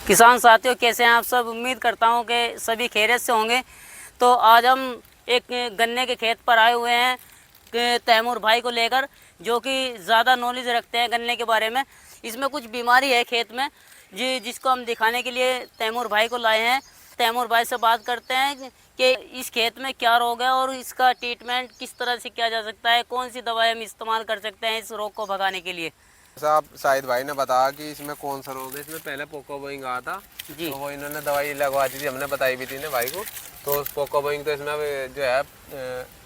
किसान साथियों, कैसे हैं आप सब। उम्मीद करता हूं कि सभी खैरियत से होंगे। तो आज हम एक गन्ने के खेत पर आए हुए हैं तैमूर भाई को लेकर, जो कि ज़्यादा नॉलेज रखते हैं गन्ने के बारे में। इसमें कुछ बीमारी है खेत में जिसको हम दिखाने के लिए तैमूर भाई को लाए हैं। तैमूर भाई से बात करते हैं कि इस खेत में क्या रोग है और इसका ट्रीटमेंट किस तरह से किया जा सकता है, कौन सी दवाई हम इस्तेमाल कर सकते हैं इस रोग को भगाने के लिए। आप शाहिद भाई ने बताया कि इसमें कौन सा रोग है। इसमें पहले पोकोबोइंग आया था जी, तो वो इन्होंने दवाई लगवा दी थी, हमने बताई भी थी ना भाई को। तो पोकोबोइंग तो इसमें जो है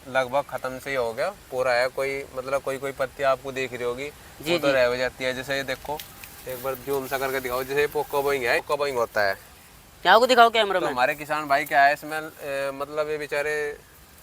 लगभग खत्म से ही हो गया, पूरा है। कोई मतलब कोई पत्ती आपको देख रही होगी वो तो रह हो जाती है। जैसे ये देखो, एक बार जूम सा करके दिखाओ, जैसे पोकोबोइंग है, पोकोबोइंग होता है। क्या को दिखाओ कैमरा में। तो हमारे किसान भाई क्या है इसमें मतलब ये बेचारे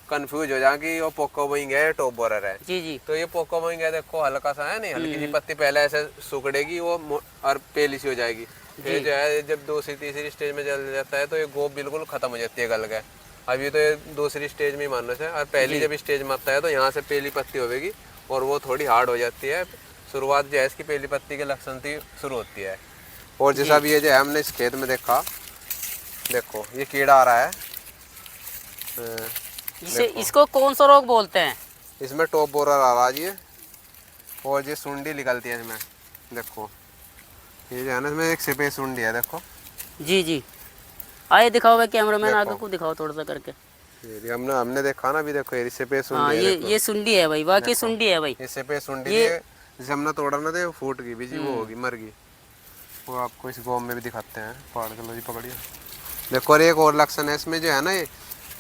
कंफ्यूज हो जाए कि वो पोकोबोइंग है टॉप बोरर है। जी जी। तो ये पोकोबोइंग है, देखो हल्का सा है नहीं, हल्की सी पत्ती पहले ऐसे सुखड़ेगी वो और पेली सी हो जाएगी। फिर जो है जब दूसरी तीसरी स्टेज में चल जाता है तो ये गोब बिल्कुल खत्म हो जाती है गल के। अभी तो ये दूसरी स्टेज में मानना है, और पहली जब स्टेज में आता है तो यहाँ से पहली पत्ती होगी और वो थोड़ी हार्ड हो जाती है। शुरुआत जो है इसकी पहली पत्ती के लक्षण से शुरू होती है। और जैसा भी ये जो है हमने इस खेत में देखा, देखो ये कीड़ा आ रहा है। इसको कौन सा रोग बोलते हैं? इसमें टॉप बोरर आ रहा है, और ये सुंडी निकलती है इसमें। देखो ये जो है ना, इसमें एक सफेद सुंडी है, देखो। जी जी, आइए दिखाओ भाई, कैमरा मैन आगे को दिखाओ थोड़ा सा करके। ये हमने देखा ना, भी देखो ये सफेद सुंडी हाँ, है। ये सुंडी है भाई, वाकई सुंडी है भाई। ये सफेद सुंडी है, जैसे हमने तोड़ा ना तो फूट गई बीजी, वो होगी, मर गई। वो आपको इस गाँव में भी दिखाते हैं, पहाड़ के लो जी, पकड़िए। देखो और एक और लक्षण है इसमें जो है ना,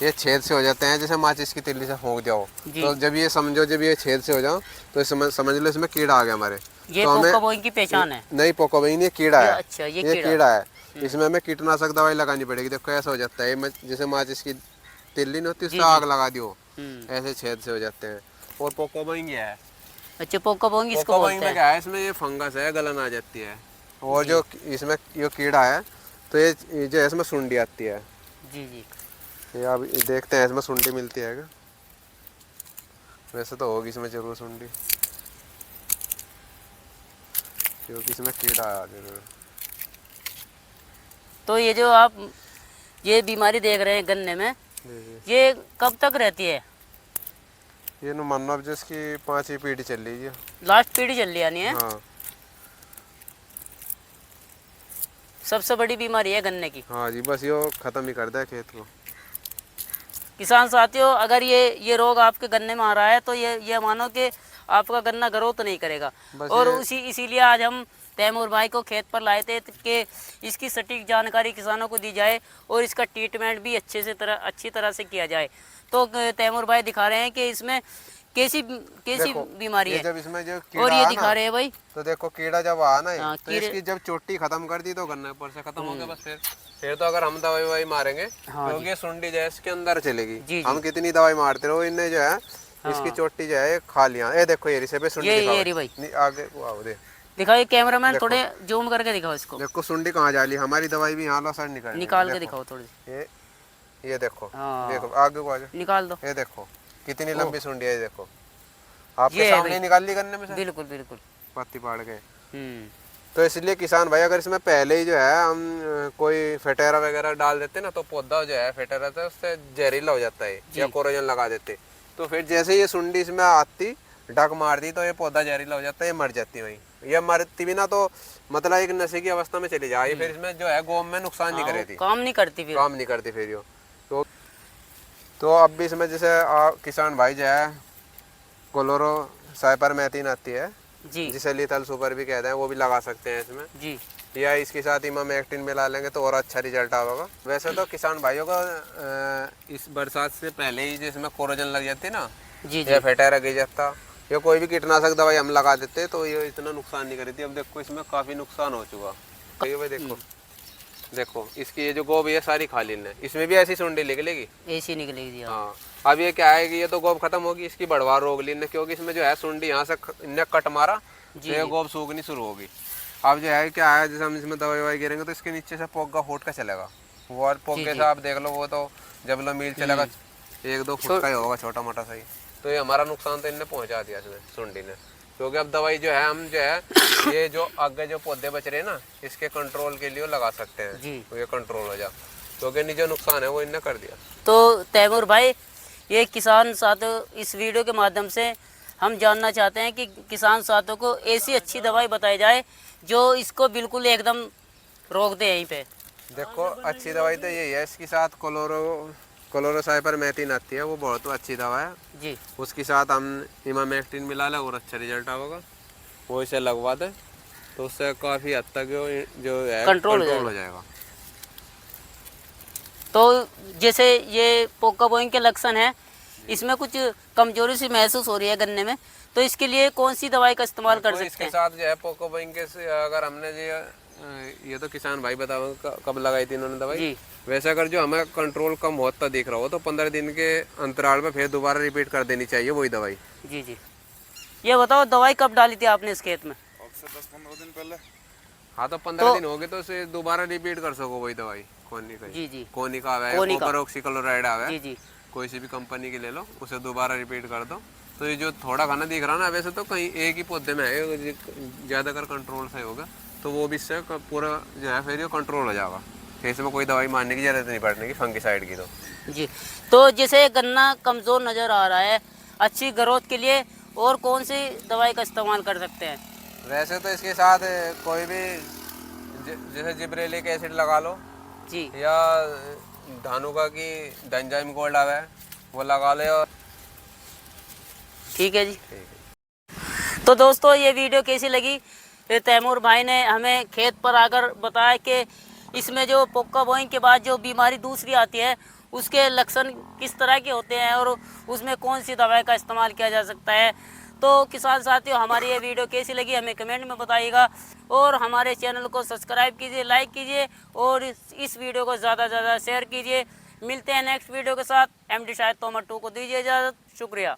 ये छेद से हो जाते हैं, जैसे माचिस की तिल्ली से फूंक जाओ। तो जब ये समझो, जब ये छेद से हो जाओ तो समझ लो इसमें कीड़ा आ गया हमारे। ये तो पोकोबोइंग की पहचान है? नहीं, पोकोबोइंग ये कीड़ा है। अच्छा, ये कीड़ा है। इसमें हमें कीटनाशक दवाई लगानी पड़ेगी। देखो ऐसा हो जाता है, जैसे माचिस की तिल्ली नहीं होती, उससे आग लगा दियो, ऐसे छेद से हो जाते हैं। और पोकोबोइंग ये है। अच्छा, पोकोबोइंग इसको बोलते हैं। में क्या है, इसमें ये फंगस है, गलन आ जाती है। और जो इसमें ये कीड़ा है, तो ये जो इसमें सुंडी आती है। जी जी, ये आप देखते हैं इसमें सुंडी मिलती है क्या? वैसे तो होगी इसमें जरूर सुंडी, क्योंकि इसमें कीड़ा आ जरूर। तो ये जो आप ये बीमारी देख रहे हैं गन्ने में, ये कब तक रहती है? ये नो मानो अब जिसकी 5वीं पीढ़ी चल रही है, लास्ट पीढ़ी चल रही यानी है। हाँ। सबसे बड़ी बीमारी है गन्ने की। हाँ जी, बस ये खत्म ही कर दे खेत को। किसान साथियों, अगर ये रोग आपके गन्ने में आ रहा है तो ये मानो कि आपका गन्ना ग्रोथ तो नहीं करेगा। और इसीलिए आज हम तैमूर भाई को खेत पर लाए थे कि इसकी सटीक जानकारी किसानों को दी जाए और इसका ट्रीटमेंट भी अच्छी तरह से किया जाए। तो तैमूर भाई दिखा रहे हैं कि इसमें कैसी बीमारी है। जब इसमें जो कीड़ा और ये दिखा रहे हैं भाई, तो देखो कीड़ा जब आ ना, तो इसकी जब चोटी खत्म कर दी तो गन्ना ऊपर से खत्म हो गया। बस फिर तो अगर हम दवाई मारेंगे, क्योंकि सुंडी जो है इसके अंदर चलेगी। हम कितनी दवाई मारते रहो, इनने जो है इसकी चोटी जो है खा लिया। ये देखो ये पे सुंडी आगे दिखाओ, कैमरामैन थोड़े जूम करके दिखाओ इसको। देखो सुंडी कहाँ जा रही, हमारी दवाई भी यहाँ सर निकाल के दिखाओ थोड़ी। ये देखो, देखो आगे को आ जाओ, निकाल दो। ये देखो कितनी लंबी सुंडी है, देखो आपके सामने निकाल ली गन्ने में से। बिल्कुल बिल्कुल, पत्ती पाड़ के। तो इसलिए किसान भाई, अगर इसमें पहले ही जो है हम कोई फेटेरा वगैरह डाल देते ना, तो पौधा जो है फेटेरा से उससे जहरीला हो जाता है, या कोरोजन लगा देते, तो फिर जैसे ये सुंडी इसमें आती, डक मार दी, तो ये पौधा जहरीला हो जाता है, ये मर जाती है वहीं। ये मरती भी ना तो मतलब एक नशे की अवस्था में चली जाए, फिर इसमें जो है गोम में नुकसान नहीं करेगी, काम नहीं करती फिर यो। तो अब भी इसमें जैसे किसान भाई जो है क्लोरो साइपरमेथ्रिन आती है जी, जिसे लीथल सुपर भी कहते हैं, वो भी लगा सकते हैं इसमें जी, या इसके साथ इमामेक्टिन मिला लेंगे तो और अच्छा रिजल्ट आएगा। वैसे तो किसान भाइयों को इस बरसात से पहले ही जिसमें कोरोजन लग जाती ना जी, या फेटेरा गिर जाता, या कोई भी कीटनाशक दवाई हम लगा देते तो ये इतना नुकसान नहीं करी थी। अब देखो इसमें काफी नुकसान हो चुका। ये भाई देखो इसकी ये जो गोब ये सारी खाली है, इसमें भी ऐसी सुंडी निकलेगी, ऐसी निकलेगी। हाँ, अब ये क्या है कि ये तो गोब खत्म होगी, इसकी बढ़वार रोक ली, क्योंकि इसमें जो है सुंडी यहाँ से इनने कट मारा तो ये गोब सूखनी शुरू होगी। अब जो है क्या है, जैसे हम इसमें दवाई गिरेंगे तो इसके नीचे से पोगा फूट का चलेगा, वो और पोगे से आप देख लो, वो तो जब लो मील चलेगा 1-2 फुट का ही होगा, छोटा मोटा सही। तो ये हमारा नुकसान तो इनने पहुंचा दिया इसमें सुंडी ने। क्योंकि अब दवाई जो है हम जो है ये जो आगे जो पौधे बच रहे हैं ना इसके कंट्रोल के लिए लगा सकते हैं जी। तो ये कंट्रोल हो जा, क्योंकि जो नुकसान है वो इनने कर दिया। तो तैमूर भाई, ये किसान साथियों, इस वीडियो के माध्यम से हम जानना चाहते हैं कि किसान साथियों को ऐसी अच्छी दवाई बताई जाए जो इसको बिल्कुल एकदम रोक दे यहीं पे। देखो अच्छी दवाई तो यही है, इसके साथ क्लोरोसाइपरमेथ्रिन आती है, वो बहुत अच्छी दवा है जी। उसके साथ हम इमामेक्टिन मिला लें और अच्छा रिजल्ट आएगा। वो इसे लगवा दे तो उससे काफ़ी हद तक जो है कंट्रोल हो जाएगा। तो जैसे ये पोका बोइंग के लक्षण है, इसमें कुछ कमजोरी सी महसूस हो रही है गन्ने में, तो इसके लिए कौन सी दवाई का इस्तेमाल कर सकते हैं? इसके साथ जो है पोको बोइंग के अगर हमने ये तो किसान भाई बताओ कब लगाई थी इन्होंने दवाई जी। वैसे अगर जो हमें कंट्रोल कम होता दिख रहा हो तो 15 दिन के अंतराल में फिर दोबारा रिपीट कर देनी चाहिए वही दवाई। जी जी। ये बताओ दवाई कब डाली थी आपने इस खेत में? 10-15 दिन पहले। हाँ तो 15 दिन हो गए तो उसे दोबारा रिपीट कर सको वही दवाई। जी जी। कोनिका आवे, कॉपर ऑक्सीक्लोराइड आवे, जी जी। कोई सी भी कंपनी की ले लो, उसे दोबारा रिपीट कर दो। तो ये जो थोड़ा खाना दिख रहा ना वैसे तो कहीं एक ही पौधे में है, ज़्यादा कर कंट्रोल से होगा तो वो भी इससे पूरा जो है फिर ये कंट्रोल हो जाएगा, फिर इसमें कोई दवाई मारने की ज़रूरत नहीं पड़ने की फंगिसाइड की। तो जी। तो जैसे गन्ना कमज़ोर नज़र आ रहा है, अच्छी ग्रोथ के लिए और कौन सी दवाई का इस्तेमाल कर सकते हैं? वैसे तो इसके साथ कोई भी जैसे जिब्रेलिक एसिड लगा लो जी। या धानुका की डेंजाइम गोल्ड आवे वो लगा ले। और ठीक है जी। तो दोस्तों ये वीडियो कैसी लगी? तैमूर भाई ने हमें खेत पर आकर बताया कि इसमें जो पोका बोइंग के बाद जो बीमारी दूसरी आती है उसके लक्षण किस तरह के होते हैं और उसमें कौन सी दवाई का इस्तेमाल किया जा सकता है। तो किसान साथियों, हमारी ये वीडियो कैसी लगी हमें कमेंट में बताइएगा और हमारे चैनल को सब्सक्राइब कीजिए, लाइक कीजिए और इस वीडियो को ज़्यादा से ज़्यादा शेयर कीजिए। मिलते हैं नेक्स्ट वीडियो के साथ। MD शाहिद तोमर 2 को दीजिए इजाज़त। शुक्रिया।